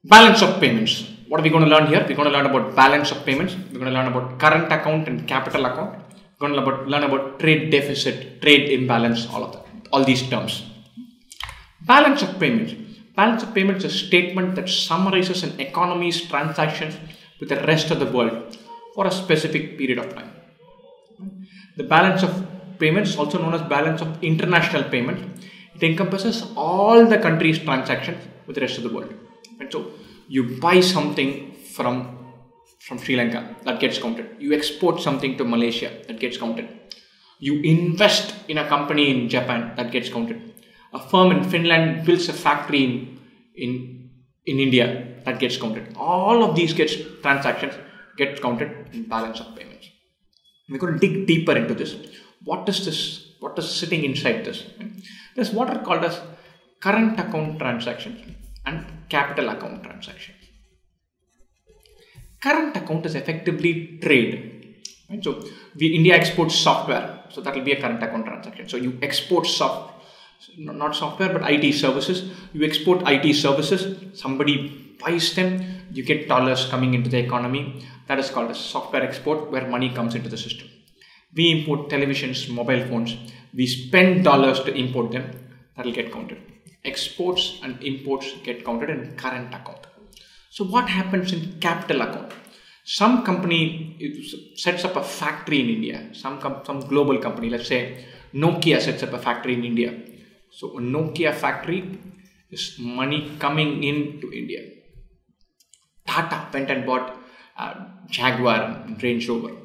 Balance of payments. What are we going to learn here? We're going to learn about balance of payments. We're going to learn about current account and capital account. We're going to learn about trade deficit, trade imbalance, all of that, all these terms. Balance of payments. Balance of payments is a statement that summarizes an economy's transactions with the rest of the world for a specific period of time. The balance of payments, also known as balance of international payments, it encompasses all the country's transactions with the rest of the world. And so you buy something from Sri Lanka, that gets counted. You export something to Malaysia, that gets counted. You invest in a company in Japan, that gets counted. A firm in Finland builds a factory in India, that gets counted. All of these transactions get counted in balance of payments. We're going to dig deeper into this. What is this? What is sitting inside this? There's what are called as current account transactions and capital account transactions. Current account is effectively trade. Right? So India exports software, so that will be a current account transaction. So you export not software but IT services. You export IT services, somebody buys them, you get dollars coming into the economy. That is called a software export, where money comes into the system. We import televisions, mobile phones, we spend dollars to import them, that will get counted. Exports and imports get counted in current account. So what happens in capital account? Some company sets up a factory in India, some global company, let's say Nokia sets up a factory in India. So a Nokia factory is money coming into India. Tata went and bought Jaguar and Range Rover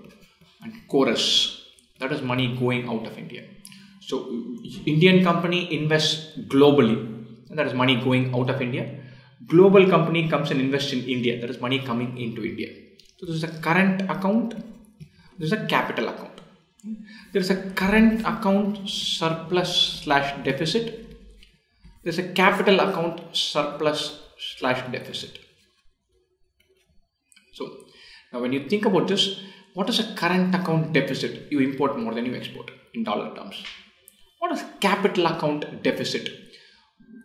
and Chorus. That is money going out of India. So Indian company invests globally, and that is money going out of India. Global company comes and invests in India, that is money coming into India. So this is a current account, this is a capital account. There is a current account surplus / deficit. There is a capital account surplus / deficit. So now when you think about this, what is a current account deficit? You import more than you export in dollar terms. What is capital account deficit?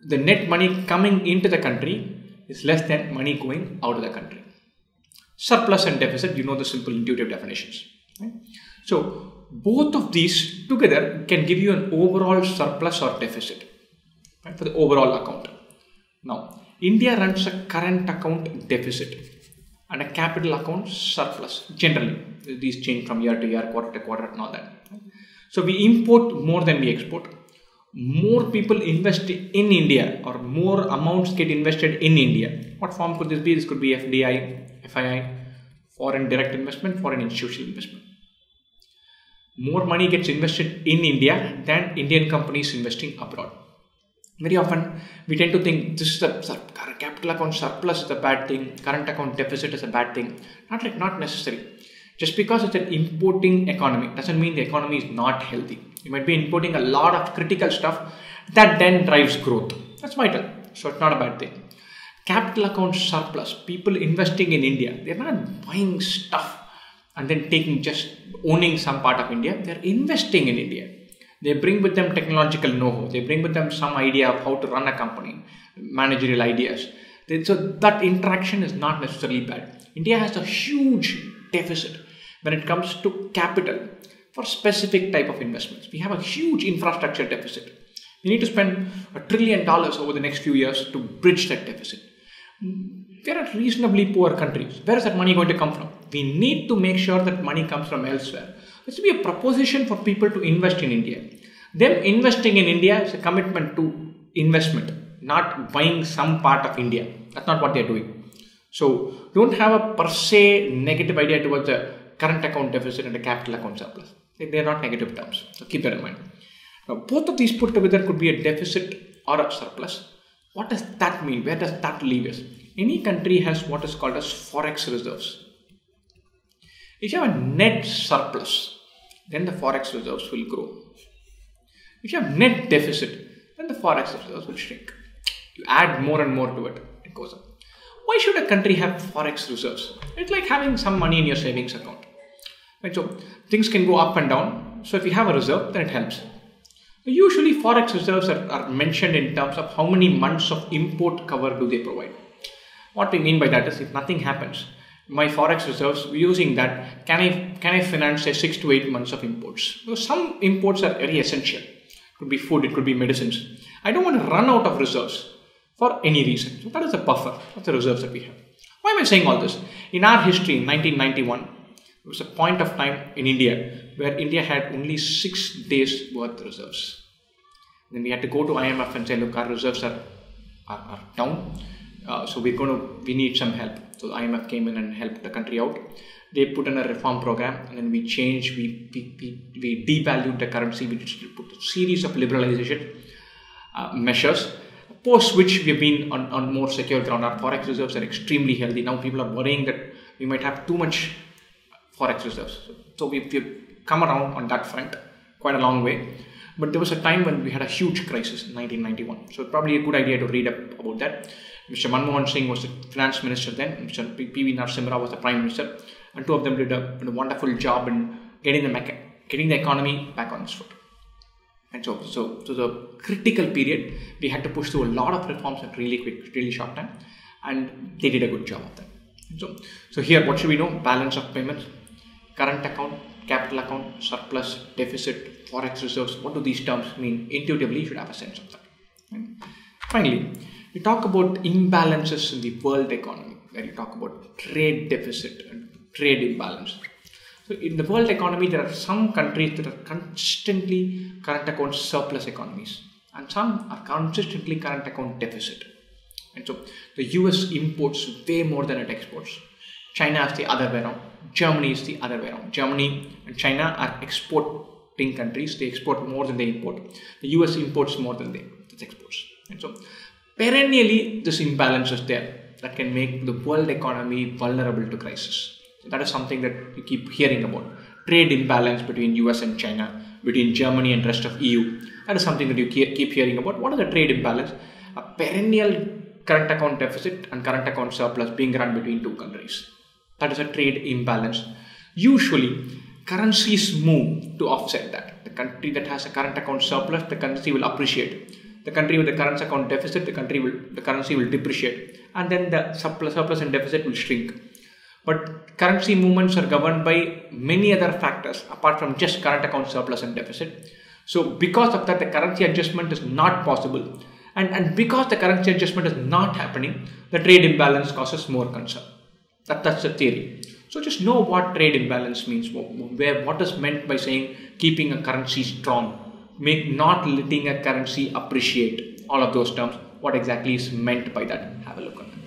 The net money coming into the country is less than money going out of the country. Surplus and deficit, you know the simple intuitive definitions. Right? So both of these together can give you an overall surplus or deficit, right, for the overall account. Now, India runs a current account deficit and a capital account surplus. Generally, these change from year to year, quarter to quarter, and all that. So we import more than we export. More people invest in India, or more amounts get invested in India. What form could this be? This could be FDI, FII, foreign direct investment, foreign institutional investment. More money gets invested in India than Indian companies investing abroad. Very often we tend to think this is the capital account surplus is a bad thing, current account deficit is a bad thing. Not necessary. Just because it's an importing economy doesn't mean the economy is not healthy. You might be importing a lot of critical stuff that then drives growth. That's vital. So it's not a bad thing. Capital account surplus, people investing in India, they're not buying stuff and then just owning some part of India. They're investing in India. They bring with them technological know-how. They bring with them some idea of how to run a company, managerial ideas. So that interaction is not necessarily bad. India has a huge deficit when it comes to capital for specific type of investments. We have a huge infrastructure deficit. We need to spend $1 trillion over the next few years to bridge that deficit. There are reasonably poor countries. Where is that money going to come from? We need to make sure that money comes from elsewhere. There should be a proposition for people to invest in India. Them investing in India is a commitment to investment, not buying some part of India. That's not what they're doing. So don't have a per se negative idea towards the current account deficit and the capital account surplus. They're not negative terms. So keep that in mind. Now, both of these put together could be a deficit or a surplus. What does that mean? Where does that leave us? Any country has what is called as Forex reserves. If you have a net surplus, then the Forex reserves will grow. If you have net deficit, then the Forex reserves will shrink. You add more and more to it, it goes up. Why should a country have Forex reserves? It's like having some money in your savings account. Right? So things can go up and down. So if you have a reserve, then it helps. Usually Forex reserves are mentioned in terms of how many months of import cover do they provide. What we mean by that is, if nothing happens, my forex reserves, using that, can I finance say 6 to 8 months of imports? Because some imports are very essential. It could be food, it could be medicines. I don't want to run out of reserves for any reason. So that is the buffer of the reserves that we have. Why am I saying all this? In our history, in 1991, there was a point of time in India where India had only 6 days worth reserves. Then we had to go to IMF and say, look, our reserves are down. So we need some help. So the IMF came in and helped the country out. They put in a reform program, and then we changed, we devalued the currency. We put a series of liberalization measures, post which we have been on more secure ground. Our forex reserves are extremely healthy. Now people are worrying that we might have too much forex reserves. So we've come around on that front quite a long way. But there was a time when we had a huge crisis in 1991. So probably a good idea to read up about that. Mr. Manmohan Singh was the finance minister then. Mr. P.V. Narasimha was the prime minister. And two of them did a wonderful job in getting the economy back on its foot. And so the critical period, we had to push through a lot of reforms in really short time. And they did a good job of that. So here, what should we know? Balance of payments, current account, capital account, surplus, deficit, forex reserves. What do these terms mean? Intuitively, you should have a sense of that. And finally, we talk about imbalances in the world economy, where you talk about trade deficit and trade imbalance. So in the world economy, there are some countries that are consistently current account surplus economies, and some are consistently current account deficit. And so the US imports way more than it exports. China is the other way around. Germany is the other way around. Germany and China are exporting countries. They export more than they import. The US imports more than it exports. And so perennially, this imbalance is there that can make the world economy vulnerable to crisis. So that is something that you keep hearing about. Trade imbalance between US and China, between Germany and rest of EU. That is something that you keep hearing about. What is the trade imbalance? A perennial current account deficit and current account surplus being run between two countries. That is a trade imbalance. Usually, currencies move to offset that. The country that has a current account surplus, the currency will appreciate. The country with the current account deficit, the currency will depreciate. And then the surplus and deficit will shrink. But currency movements are governed by many other factors apart from just current account surplus and deficit. So because of that, the currency adjustment is not possible. And because the currency adjustment is not happening, the trade imbalance causes more concern. That's the theory. So just know what trade imbalance means, what is meant by saying keeping a currency strong, not letting a currency appreciate, all of those terms, what exactly is meant by that. Have a look on that.